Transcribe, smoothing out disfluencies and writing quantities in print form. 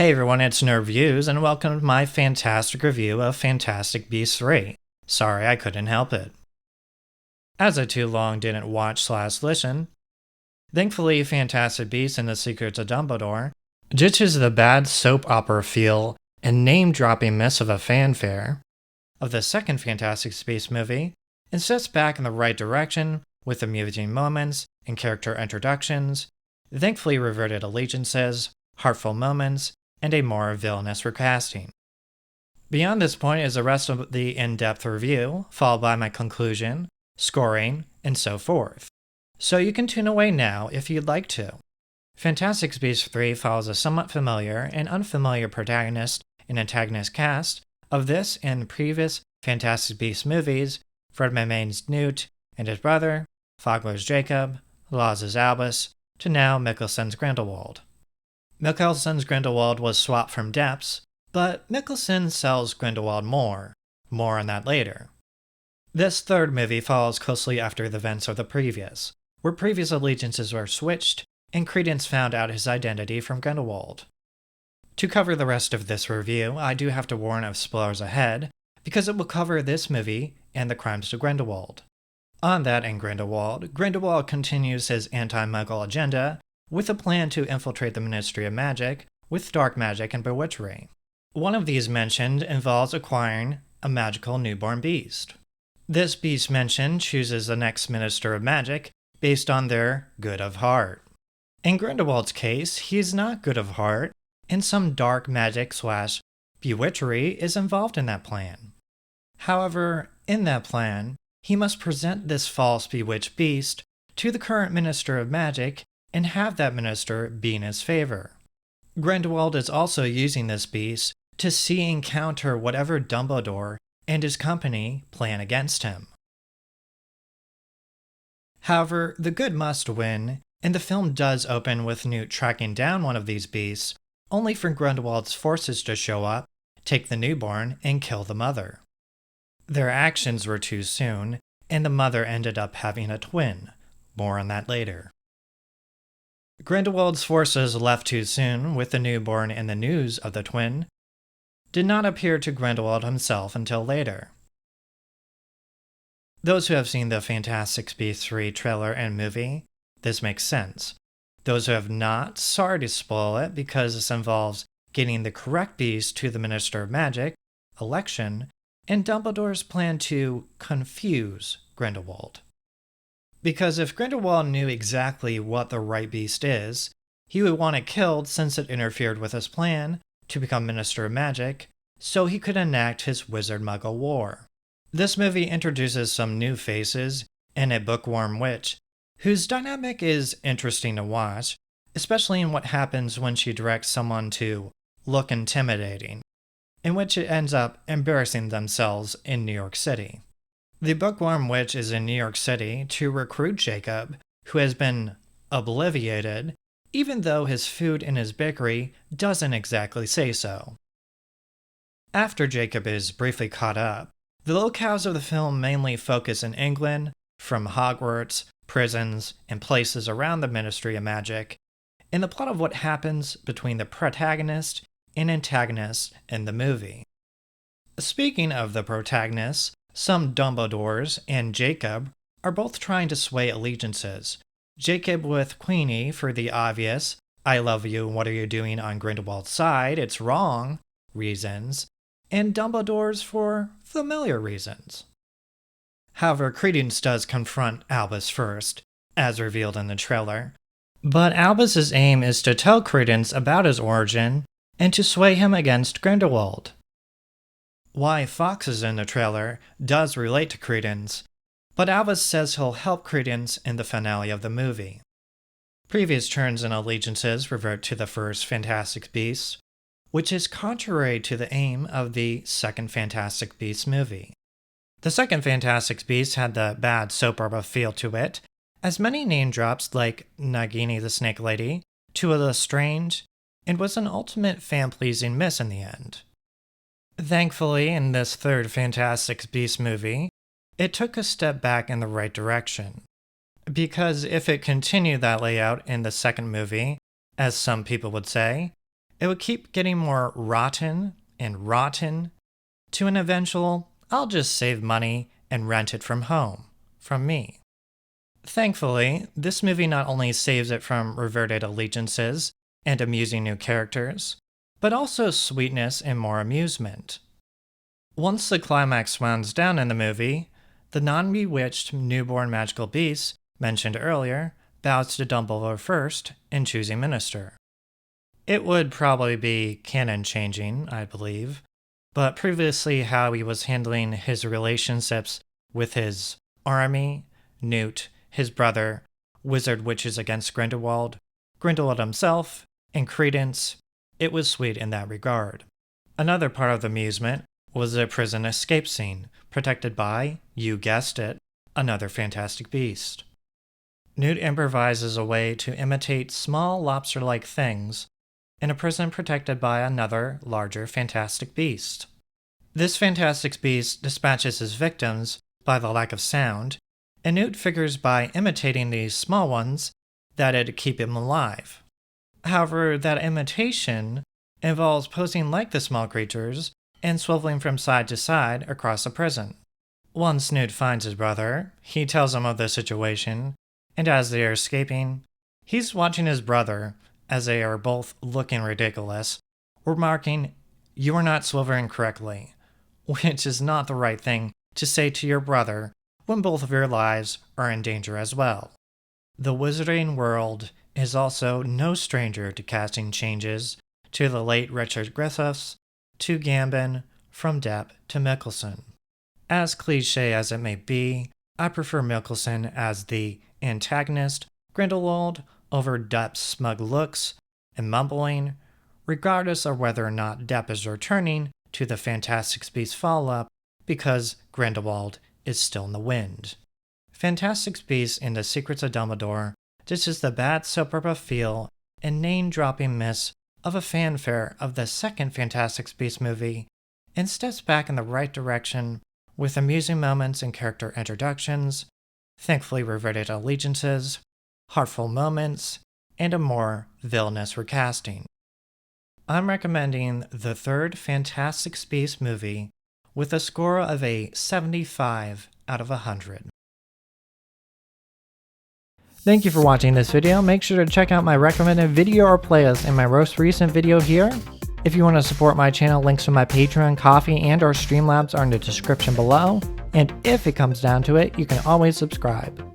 Hey everyone, it's Nerd Views, and welcome to my fantastic review of Fantastic Beasts 3. Sorry, I couldn't help it. As I too long didn't watch/listen, thankfully Fantastic Beasts and the Secrets of Dumbledore ditches the bad soap opera feel and name-dropping mess of a fanfare of the second Fantastic Beasts movie and sets back in the right direction with amusing moments and character introductions, thankfully reverted allegiances, heartful moments, and a more villainous recasting. Beyond this point is the rest of the in-depth review, followed by my conclusion, scoring, and so forth. So you can tune away now if you'd like to. Fantastic Beasts 3 follows a somewhat familiar and unfamiliar protagonist and antagonist cast of this and previous Fantastic Beasts movies, Fred Mayman's Newt and his brother, Fogler's Jacob, Laws's Albus, to now Mikkelsen's Grindelwald. Mikkelsen's Grindelwald was swapped from Depps, but Mikkelsen sells Grindelwald more. More on that later. This third movie follows closely after the events of the previous, where previous allegiances were switched and Credence found out his identity from Grindelwald. To cover the rest of this review, I do have to warn of spoilers ahead, because it will cover this movie and the crimes of Grindelwald. On that in Grindelwald, Grindelwald continues his anti-Muggle agenda with a plan to infiltrate the Ministry of Magic with dark magic and bewitchery. One of these mentioned involves acquiring a magical newborn beast. This beast mentioned chooses the next Minister of Magic based on their good of heart. In Grindelwald's case, he's not good of heart, and some dark magic/bewitchery is involved in that plan. However, in that plan, he must present this false bewitched beast to the current Minister of Magic and have that minister be in his favor. Grindelwald is also using this beast to see and counter whatever Dumbledore and his company plan against him. However, the good must win, and the film does open with Newt tracking down one of these beasts, only for Grindelwald's forces to show up, take the newborn, and kill the mother. Their actions were too soon, and the mother ended up having a twin. More on that later. Grindelwald's forces left too soon with the newborn and the news of the twin did not appear to Grindelwald himself until later. Those who have seen the Fantastic Beasts 3 trailer and movie, this makes sense. Those who have not, sorry to spoil it because this involves getting the correct beast to the Minister of Magic, election, and Dumbledore's plan to confuse Grindelwald. Because if Grindelwald knew exactly what the right beast is, he would want it killed since it interfered with his plan to become Minister of Magic, so he could enact his Wizard-Muggle War. This movie introduces some new faces and a bookworm witch, whose dynamic is interesting to watch, especially in what happens when she directs someone to look intimidating, in which it ends up embarrassing themselves in New York City. The Bookworm Witch is in New York City to recruit Jacob, who has been obliviated, even though his food in his bakery doesn't exactly say so. After Jacob is briefly caught up, the locales of the film mainly focus in England, from Hogwarts, prisons, and places around the Ministry of Magic, in the plot of what happens between the protagonist and antagonist in the movie. Speaking of the protagonists, some Dumbledores and Jacob are both trying to sway allegiances. Jacob with Queenie for the obvious, I love you, what are you doing on Grindelwald's side, it's wrong, reasons, and Dumbledore's for familiar reasons. However, Credence does confront Albus first, as revealed in the trailer, but Albus's aim is to tell Credence about his origin and to sway him against Grindelwald. Why Fox is in the trailer does relate to Credence, but Albus says he'll help Credence in the finale of the movie. Previous turns and allegiances revert to the first Fantastic Beasts, which is contrary to the aim of the second Fantastic Beasts movie. The second Fantastic Beasts had the bad soap opera feel to it, as many name drops like Nagini the Snake Lady, Two of the Strange, and was an ultimate fan-pleasing miss in the end. Thankfully, in this third Fantastic Beasts movie, it took a step back in the right direction. Because if it continued that layout in the second movie, as some people would say, It would keep getting more rotten and rotten to an eventual, I'll just save money and rent it from home, from me. Thankfully, this movie not only saves it from reverted allegiances and amusing new characters, but also sweetness and more amusement. Once the climax winds down in the movie, the non-bewitched newborn magical beast mentioned earlier bows to Dumbledore first in choosing minister. It would probably be canon-changing, I believe, but previously how he was handling his relationships with his army, Newt, his brother, wizard witches against Grindelwald himself, and Credence, it was sweet in that regard. Another part of the amusement was the prison escape scene, protected by, you guessed it, another Fantastic Beast. Newt improvises a way to imitate small lobster-like things in a prison protected by another, larger Fantastic Beast. This Fantastic Beast dispatches his victims by the lack of sound, and Newt figures by imitating these small ones that it'd keep him alive. However, that imitation involves posing like the small creatures and swiveling from side to side across the prison. Once Newt finds his brother, he tells him of the situation, and as they are escaping, he's watching his brother as they are both looking ridiculous, remarking, "You are not swiveling correctly," which is not the right thing to say to your brother when both of your lives are in danger as well. The wizarding world is also no stranger to casting changes to the late Richard Griffiths, to Gambon, from Depp to Mickelson. As cliche as it may be, I prefer Mickelson as the antagonist, Grindelwald, over Depp's smug looks and mumbling, regardless of whether or not Depp is returning to the Fantastic Beasts follow-up because Grindelwald is still in the wind. Fantastic Beasts in The Secrets of Dumbledore ditches the bad soap opera feel and name-dropping miss of a fanfare of the second Fantastic Beasts movie and steps back in the right direction with amusing moments and character introductions, thankfully reverted allegiances, heartful moments, and a more villainous recasting. I'm recommending the third Fantastic Beasts movie with a score of a 75 out of 100. Thank you for watching this video. Make sure to check out my recommended video or playlist in my most recent video here. If you want to support my channel, links to my Patreon, Coffee, and or Streamlabs are in the description below. And if it comes down to it, you can always subscribe.